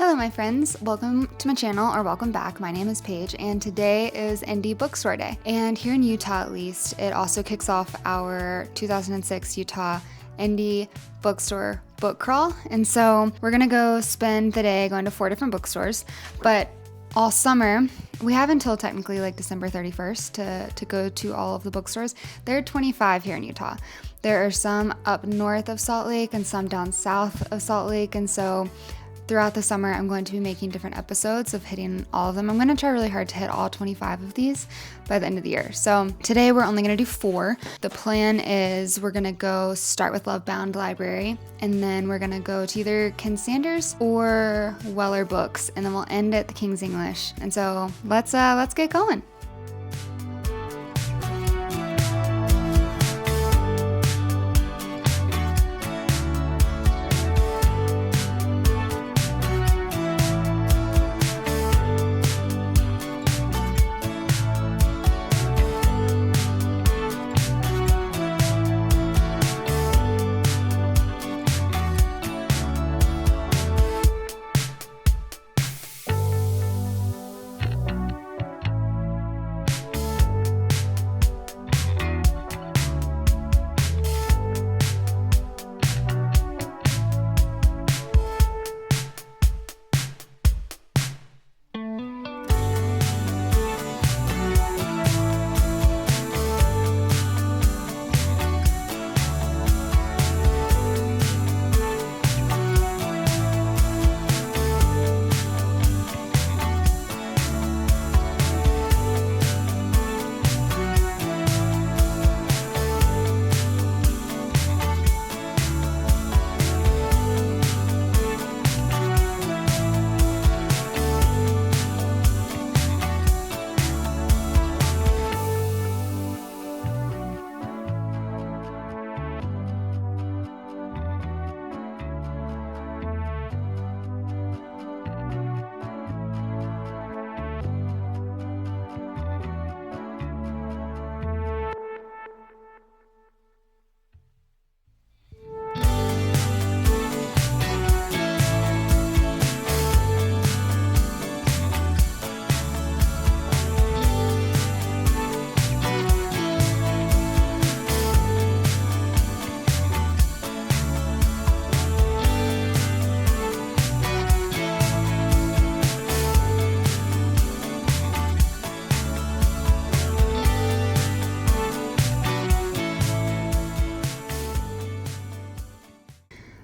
Hello my friends, welcome to my channel, or welcome back. My name is Paige and today is Indie Bookstore Day. And here in Utah at least, it also kicks off our 2006 Utah Indie Bookstore book crawl. And so we're gonna go spend the day going to 4 different bookstores, but all summer, we have until technically like December 31st to go to all of the bookstores. There are 25 here in Utah. There are some up north of Salt Lake and some down south of Salt Lake. And so throughout the summer, I'm going to be making different episodes of hitting all of them. I'm going to try really hard to hit all 25 of these by the end of the year. So today we're only going to do 4. The plan is we're going to go start with Lovebound Library, and then we're going to go to either Ken Sanders or Weller Books, and then we'll end at the King's English. And so let's get going.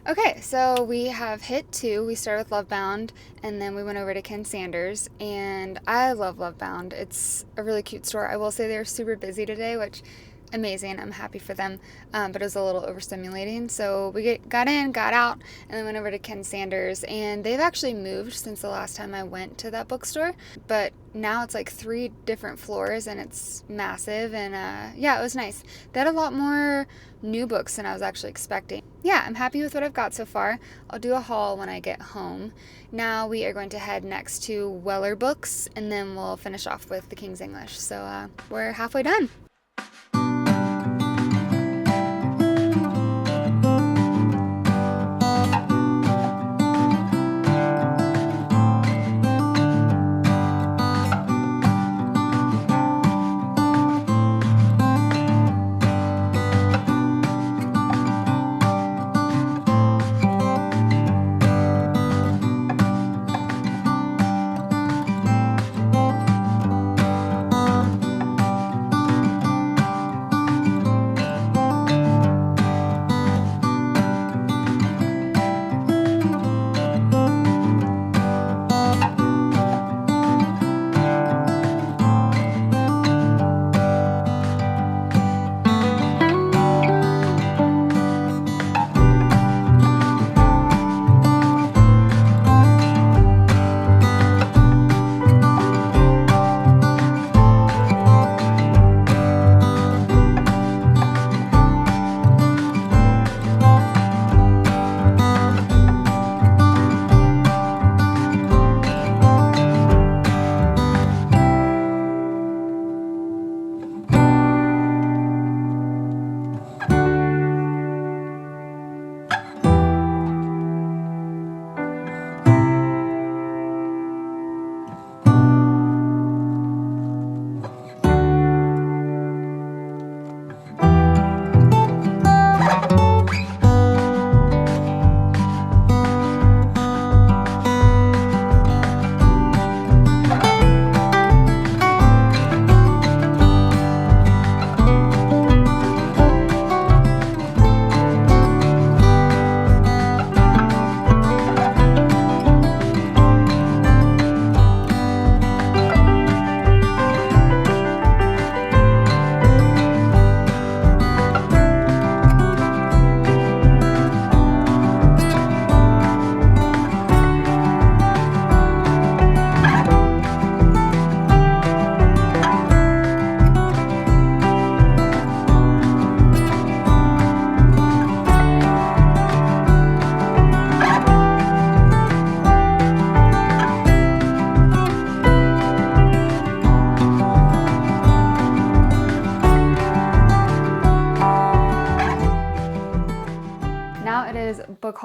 Okay, so we have hit 2. We started with Lovebound, and then we went over to Ken Sanders, and I love Lovebound. It's a really cute store. I will say they're super busy today, which amazing. I'm happy for them, but it was a little overstimulating. So we got in, got out, and then went over to Ken Sanders, and they've actually moved since the last time I went to that bookstore, but now it's like 3 different floors, and it's massive, and yeah, it was nice. They had a lot more new books than I was actually expecting. Yeah, I'm happy with what I've got so far. I'll do a haul when I get home. Now we are going to head next to Weller Books, and then we'll finish off with the King's English. So we're halfway done.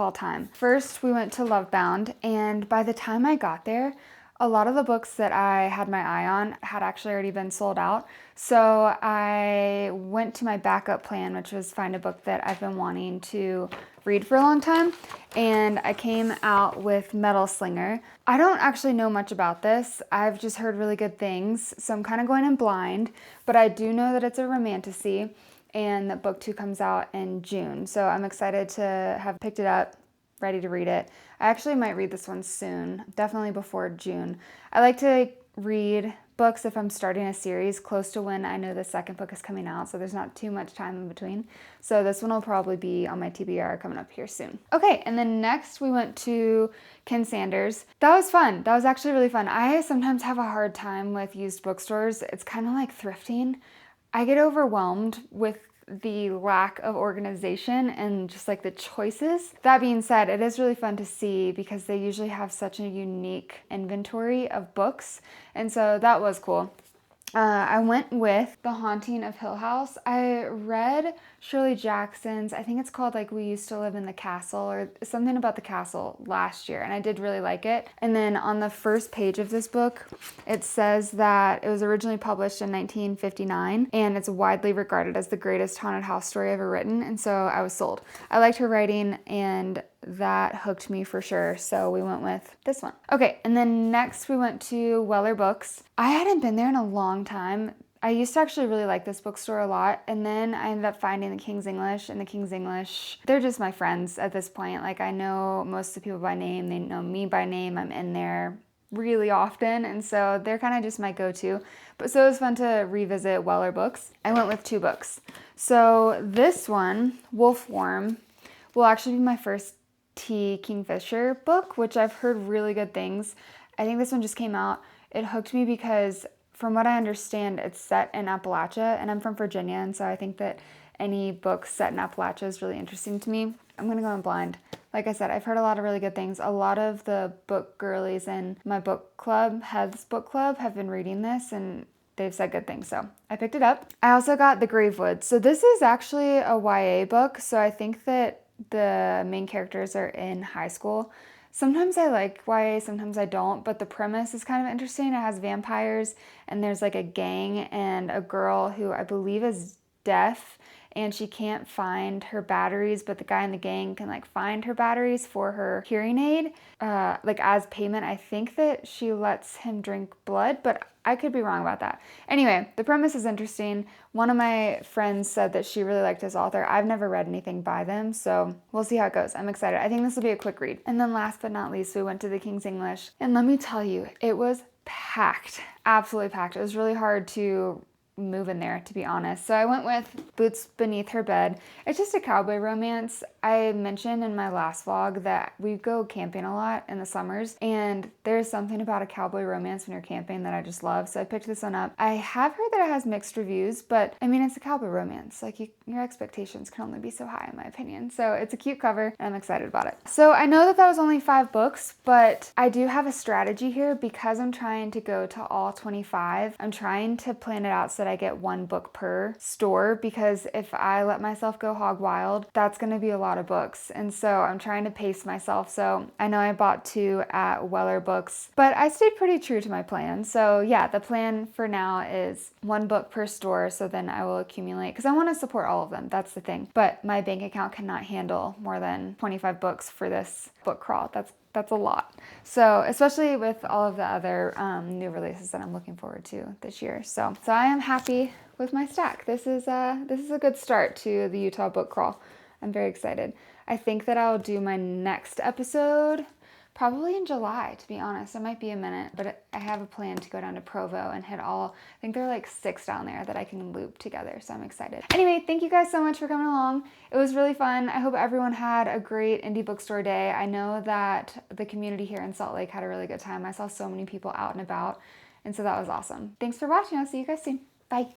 call time. First, we went to Lovebound, and by the time I got there, a lot of the books that I had my eye on had actually already been sold out. So I went to my backup plan, which was find a book that I've been wanting to read for a long time. And I came out with Metal Slinger. I don't actually know much about this. I've just heard really good things. So I'm kind of going in blind, but I do know that it's a romantasy and that book 2 comes out in June. So I'm excited to have picked it up, ready to read it. I actually might read this one soon, definitely before June. I like to read books if I'm starting a series close to when I know the second book is coming out, so there's not too much time in between. So this one will probably be on my TBR coming up here soon. Okay, and then next we went to Ken Sanders. That was fun. That was actually really fun. I sometimes have a hard time with used bookstores. It's kind of like thrifting. I get overwhelmed with the lack of organization and just like the choices. That being said, it is really fun to see because they usually have such a unique inventory of books, and so that was cool. I went with The Haunting of Hill House. I read Shirley Jackson's, I think it's called like We Used to Live in the Castle or something about the castle last year, and I did really like it. And then on the first page of this book, it says that it was originally published in 1959 and it's widely regarded as the greatest haunted house story ever written, and so I was sold. I liked her writing and that hooked me for sure, so we went with this one. Okay, and then next we went to Weller Books. I hadn't been there in a long time. I used to actually really like this bookstore a lot, and then I ended up finding the King's English, and the King's English, they're just my friends at this point. Like, I know most of the people by name, they know me by name, I'm in there really often, and so they're kind of just my go-to. But so it was fun to revisit Weller Books. I went with 2 books. So this one, Wolfworm, will actually be my first T. Kingfisher book, which I've heard really good things. I think this one just came out. It hooked me because from what I understand, it's set in Appalachia, and I'm from Virginia, and so I think that any book set in Appalachia is really interesting to me. I'm gonna go in blind. Like I said, I've heard a lot of really good things. A lot of the book girlies in my book club, Heath's book club, have been reading this, and they've said good things, so I picked it up. I also got The Gravewood. So this is actually a YA book, so I think that the main characters are in high school. Sometimes I like YA, sometimes I don't, but the premise is kind of interesting. It has vampires, and there's like a gang and a girl who I believe is deaf, and she can't find her batteries, but the guy in the gang can like find her batteries for her hearing aid. Like as payment, I think that she lets him drink blood, but I could be wrong about that. Anyway, the premise is interesting. One of my friends said that she really liked this author. I've never read anything by them, so we'll see how it goes. I'm excited. I think this will be a quick read. And then last but not least, we went to the King's English. And let me tell you, it was packed, absolutely packed. It was really hard to move in there, to be honest. So I went with Boots Beneath Her Bed. It's just a cowboy romance. I mentioned in my last vlog that we go camping a lot in the summers, and there's something about a cowboy romance when you're camping that I just love, so I picked this one up. I have heard that it has mixed reviews, but I mean, it's a cowboy romance. Like, your expectations can only be so high, in my opinion. So it's a cute cover, and I'm excited about it. So I know that was only 5 books, but I do have a strategy here because I'm trying to go to all 25. I'm trying to plan it out so that I get 1 book per store, because if I let myself go hog wild, that's going to be a lot of books. And so I'm trying to pace myself. So I know I bought 2 at Weller Books, but I stayed pretty true to my plan. So yeah, the plan for now is 1 book per store. So then I will accumulate, because I want to support all of them. That's the thing. But my bank account cannot handle more than 25 books for this book crawl. That's a lot. So especially with all of the other new releases that I'm looking forward to this year. So I am happy with my stack. This is a good start to the Utah book crawl. I'm very excited. I think that I'll do my next episode probably in July, to be honest. It might be a minute, but I have a plan to go down to Provo and hit all, I think there are like 6 down there that I can loop together, so I'm excited. Anyway, thank you guys so much for coming along. It was really fun. I hope everyone had a great indie bookstore day. I know that the community here in Salt Lake had a really good time. I saw so many people out and about, and so that was awesome. Thanks for watching. I'll see you guys soon. Bye.